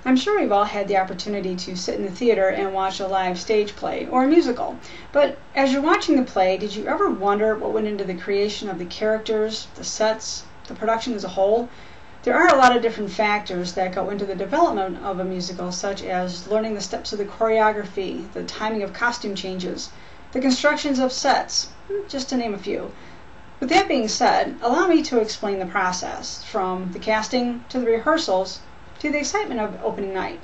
I'm sure we've all had the opportunity to sit in the theater and watch a live stage play or a musical. But as you're watching the play, did you ever wonder what went into the creation of the characters, the sets, the production as a whole? There are a lot of different factors that go into the development of a musical, such as learning the steps of the choreography, the timing of costume changes, the constructions of sets, just to name a few. With that being said, allow me to explain the process, from the casting to the rehearsals to the excitement of opening night.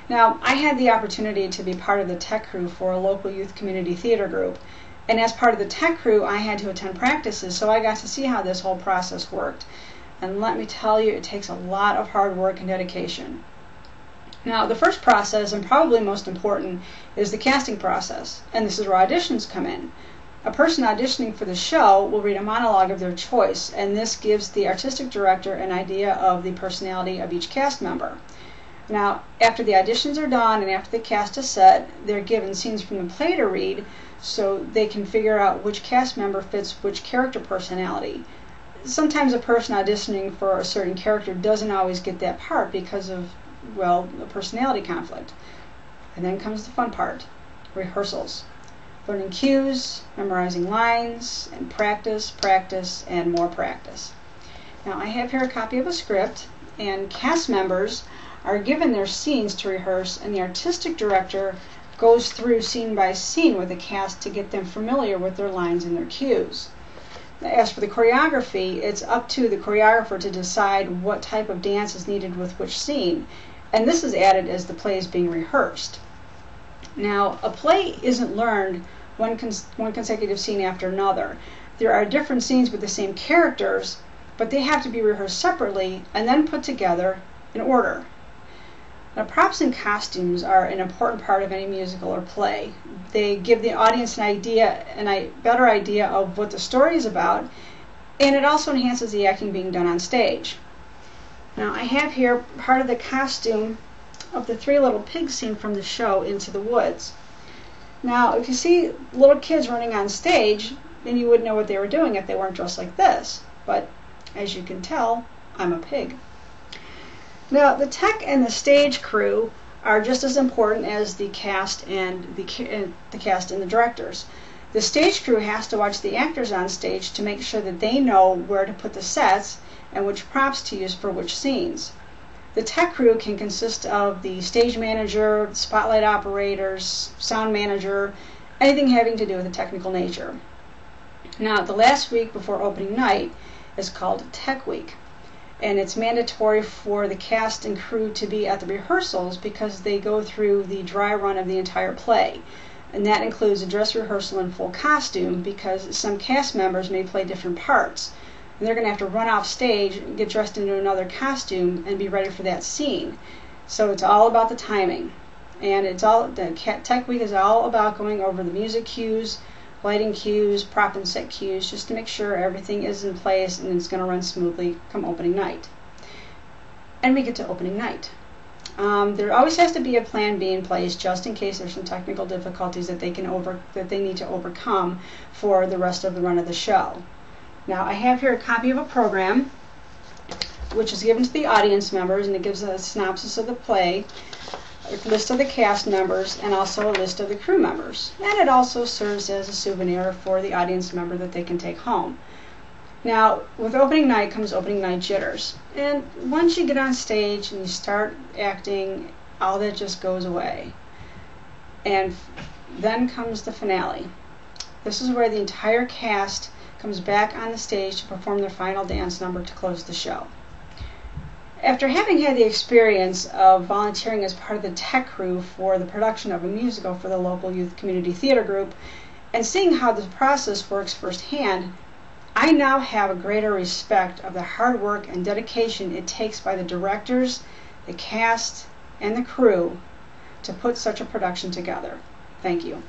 Now, I had the opportunity to be part of the tech crew for a local youth community theater group, and as part of the tech crew, I had to attend practices, so I got to see how this whole process worked. And let me tell you, it takes a lot of hard work and dedication. Now, the first process, and probably most important, is the casting process, and this is where auditions come in. A person auditioning for the show will read a monologue of their choice, and this gives the artistic director an idea of the personality of each cast member. Now, after the auditions are done and after the cast is set, they're given scenes from the play to read so they can figure out which cast member fits which character personality. Sometimes a person auditioning for a certain character doesn't always get that part because of, well, a personality conflict. And then comes the fun part, rehearsals. Learning cues, memorizing lines, and practice, practice, and more practice. Now, I have here a copy of a script, and cast members are given their scenes to rehearse, and the artistic director goes through scene by scene with the cast to get them familiar with their lines and their cues. As for the choreography, it's up to the choreographer to decide what type of dance is needed with which scene, and this is added as the play is being rehearsed. Now, a play isn't learned one consecutive scene after another. There are different scenes with the same characters, but they have to be rehearsed separately and then put together in order. Now, props and costumes are an important part of any musical or play. They give the audience a better idea of what the story is about, and it also enhances the acting being done on stage. Now, I have here part of the costume of the Three Little Pigs scene from the show Into the Woods. Now, if you see little kids running on stage, then you wouldn't know what they were doing if they weren't dressed like this. But as you can tell, I'm a pig. Now, the tech and the stage crew are just as important as the cast and the directors. The stage crew has to watch the actors on stage to make sure that they know where to put the sets and which props to use for which scenes. The tech crew can consist of the stage manager, spotlight operators, sound manager, anything having to do with the technical nature. Now, the last week before opening night is called Tech Week, and it's mandatory for the cast and crew to be at the rehearsals because they go through the dry run of the entire play. And that includes a dress rehearsal in full costume because some cast members may play different parts. And they're going to have to run off stage, get dressed into another costume, and be ready for that scene. So it's all about the timing. And the Tech Week is all about going over the music cues, lighting cues, prop and set cues, just to make sure everything is in place and it's going to run smoothly come opening night. And we get to opening night. There always has to be a plan B in place just in case there's some technical difficulties that they need to overcome for the rest of the run of the show. Now, I have here a copy of a program which is given to the audience members, and it gives a synopsis of the play, a list of the cast members, and also a list of the crew members. And it also serves as a souvenir for the audience member that they can take home. Now, with opening night comes opening night jitters. And once you get on stage and you start acting, all that just goes away. And then comes the finale. This is where the entire cast comes back on the stage to perform their final dance number to close the show. After having had the experience of volunteering as part of the tech crew for the production of a musical for the local youth community theater group, and seeing how the process works firsthand, I now have a greater respect of the hard work and dedication it takes by the directors, the cast, and the crew to put such a production together. Thank you.